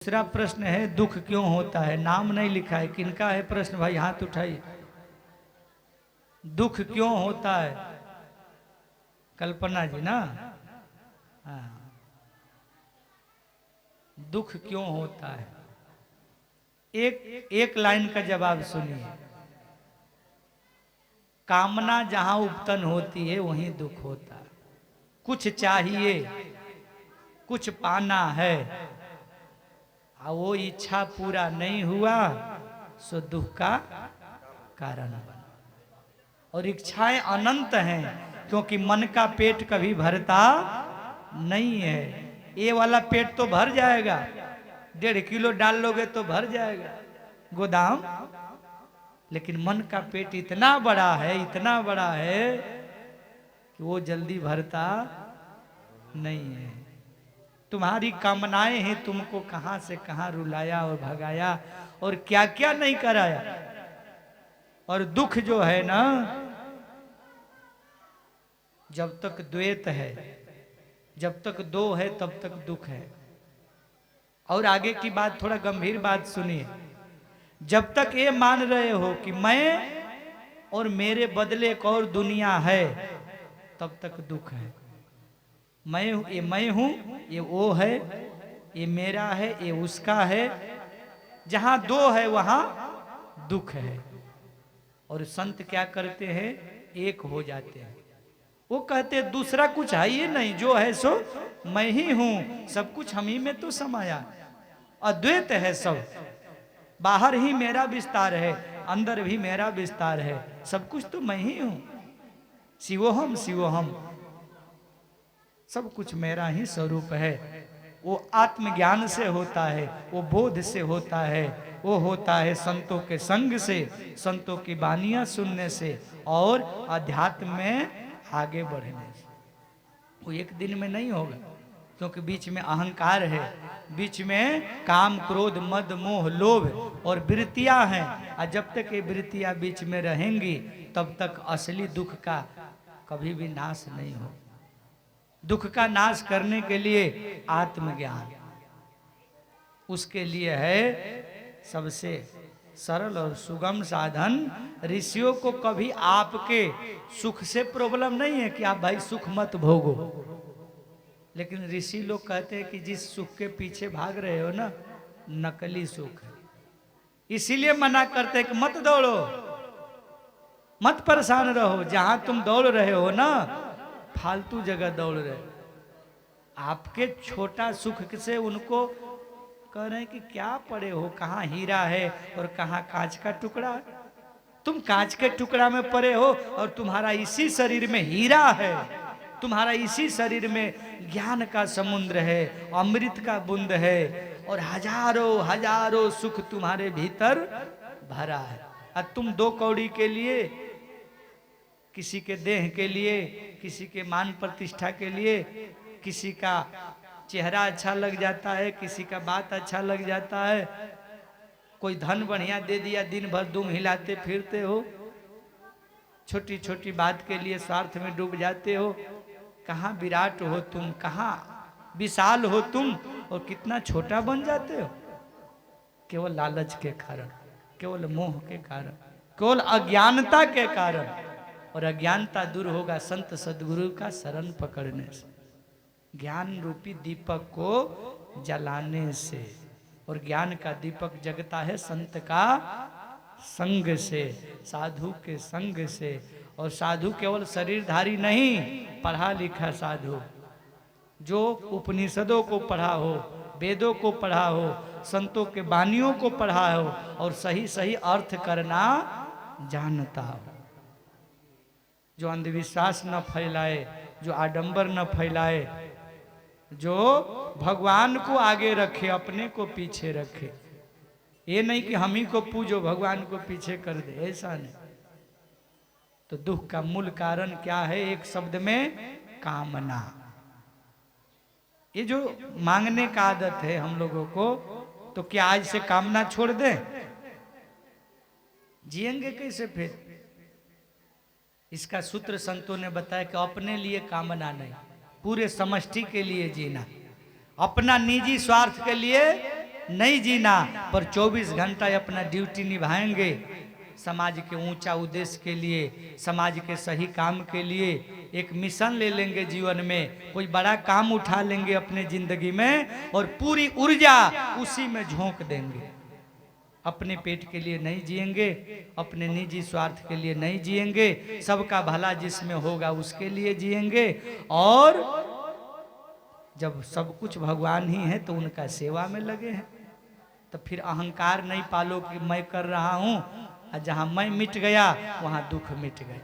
दूसरा प्रश्न है दुख क्यों होता है। नाम नहीं लिखा है, किनका है प्रश्न भाई, हाथ उठाइए। दुख क्यों होता है? कल्पना जी ना। हाँ, दुख क्यों होता है? एक एक लाइन का जवाब सुनिए। कामना जहां उपतन होती है वहीं दुख होता है। कुछ चाहिए, कुछ पाना है, वो इच्छा पूरा नहीं हुआ सो दुख का कारण बना। और इच्छाएं अनंत हैं, क्योंकि मन का पेट कभी भरता नहीं है। ये वाला पेट तो भर जाएगा, 1.5 किलो डाल लोगे तो भर जाएगा गोदाम, लेकिन मन का पेट इतना बड़ा है, इतना बड़ा है कि वो जल्दी भरता नहीं है। तुम्हारी कामनाएं हैं तुमको कहां से कहां रुलाया और भगाया और क्या क्या नहीं कराया। और दुख जो है ना, जब तक द्वैत है, जब तक दो है तब तक दुख है। और आगे की बात थोड़ा गंभीर बात सुनिए। जब तक ये मान रहे हो कि मैं और मेरे बदले एक और दुनिया है, तब तक दुख है। मैं हूं, ये मैं हूं, ये वो है, ये मेरा है, ये उसका है। जहां दो है वहां दुख है। और संत क्या करते हैं? एक हो जाते हैं। वो कहते हैं दूसरा कुछ है ही नहीं, जो है सो मैं ही हूं, सब कुछ हम ही में तो समाया। अद्वैत है सब, बाहर ही मेरा विस्तार है, अंदर भी मेरा विस्तार है, सब कुछ तो मैं ही हूं। शिवोहम शिवोहम, सब कुछ मेरा ही स्वरूप है। वो आत्मज्ञान से होता है, वो बोध से होता है, वो होता है संतों के संग से, संतों की वानियां सुनने से और अध्यात्म में आगे बढ़ने से। वो एक दिन में नहीं होगा, क्योंकि बीच में अहंकार है, बीच में काम क्रोध मद मोह लोभ और वृत्तियां हैं। और जब तक ये वृत्तियां बीच में रहेंगी तब तक असली दुख का कभी भी नाश नहीं हो। दुख का नाश करने के लिए आत्मज्ञान, उसके लिए है सबसे सरल और सुगम साधन। ऋषियों को कभी आपके सुख से प्रॉब्लम नहीं है कि आप भाई सुख मत भोगो, लेकिन ऋषि लोग कहते हैं कि जिस सुख के पीछे भाग रहे हो ना, नकली सुख है। इसीलिए मना करते हैं कि मत दौड़ो, मत परेशान रहो। जहां तुम दौड़ रहे हो ना, फालतू जगह दौड़ रहे हो। आपके छोटा सुख से उनको कह रहे हैं कि क्या पड़े हो, कहाँ हीरा है और कहाँ कांच का टुकड़ा है। तुम कांच के टुकड़ा में पड़े हो और तुम्हारा इसी शरीर में हीरा है, तुम्हारा इसी शरीर में ज्ञान का समुद्र है, अमृत का बूंद है, और हजारों हजारों सुख तुम्हारे भीतर भरा है। और तुम 2 कौड़ी के लिए, किसी के देह के लिए, किसी के मान प्रतिष्ठा के लिए, किसी का चेहरा अच्छा लग जाता है, किसी का बात अच्छा लग जाता है, कोई धन बढ़िया दे दिया, दिन भर दुम हिलाते फिरते हो, छोटी छोटी बात के लिए स्वार्थ में डूब जाते हो। कहाँ विराट हो तुम, कहाँ विशाल हो तुम, और कितना छोटा बन जाते हो, केवल लालच के कारण, केवल मोह के कारण, केवल अज्ञानता के कारण। और अज्ञानता दूर होगा संत सदगुरु का शरण पकड़ने से, ज्ञान रूपी दीपक को जलाने से। और ज्ञान का दीपक जगता है संत का संग से, साधु के संग से। और साधु केवल शरीरधारी नहीं, पढ़ा लिखा साधु, जो उपनिषदों को पढ़ा हो, वेदों को पढ़ा हो, संतों के वानियों को पढ़ा हो और सही सही अर्थ करना जानता हो, जो अंधविश्वास न फैलाए, जो आडंबर न फैलाए, जो भगवान को आगे रखे, अपने को पीछे रखे। ये नहीं कि हम ही को पूजो भगवान को पीछे कर दे, ऐसा नहीं। तो दुख का मूल कारण क्या है? एक शब्द में, कामना। ये जो मांगने का आदत है हम लोगों को, तो क्या आज से कामना छोड़ दें? जिएंगे कैसे फिर? इसका सूत्र संतों ने बताया कि अपने लिए कामना नहीं, पूरे समष्टि के लिए जीना। अपना निजी स्वार्थ के लिए नहीं जीना, पर 24 घंटा अपना ड्यूटी निभाएंगे समाज के ऊंचा उद्देश्य के लिए, समाज के सही काम के लिए। एक मिशन ले लेंगे जीवन में, कोई बड़ा काम उठा लेंगे अपने जिंदगी में और पूरी ऊर्जा उसी में झोंक देंगे। अपने पेट के लिए नहीं जिएंगे, अपने निजी स्वार्थ के लिए नहीं जिएंगे, सबका भला जिसमें होगा उसके लिए जिएंगे। और जब सब कुछ भगवान ही है तो उनका सेवा में लगे हैं। तो फिर अहंकार नहीं पालो कि मैं कर रहा हूं, और जहां मैं मिट गया वहां दुख मिट गया।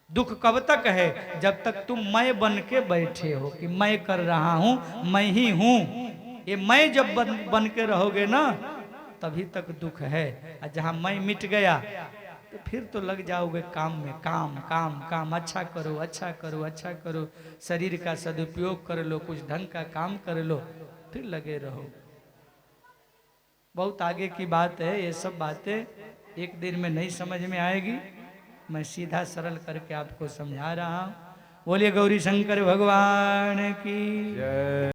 दुख कब तक है? जब तक तुम मैं बन के बैठे हो कि मैं कर रहा हूं, मैं ही हूं। ये मैं जब बन के रहोगे ना तभी तक दुख है। और जहां मैं मिट गया तो फिर तो लग जाओगे काम में, काम काम काम। अच्छा करो, अच्छा करो, अच्छा करो, शरीर का सदुपयोग कर लो, कुछ ढंग का काम कर लो, फिर लगे रहो। बहुत आगे की बात है, ये सब बातें एक दिन में नहीं समझ में आएगी। मैं सीधा सरल करके आपको समझा रहा हूँ। बोलिए गौरी शंकर भगवान की जय।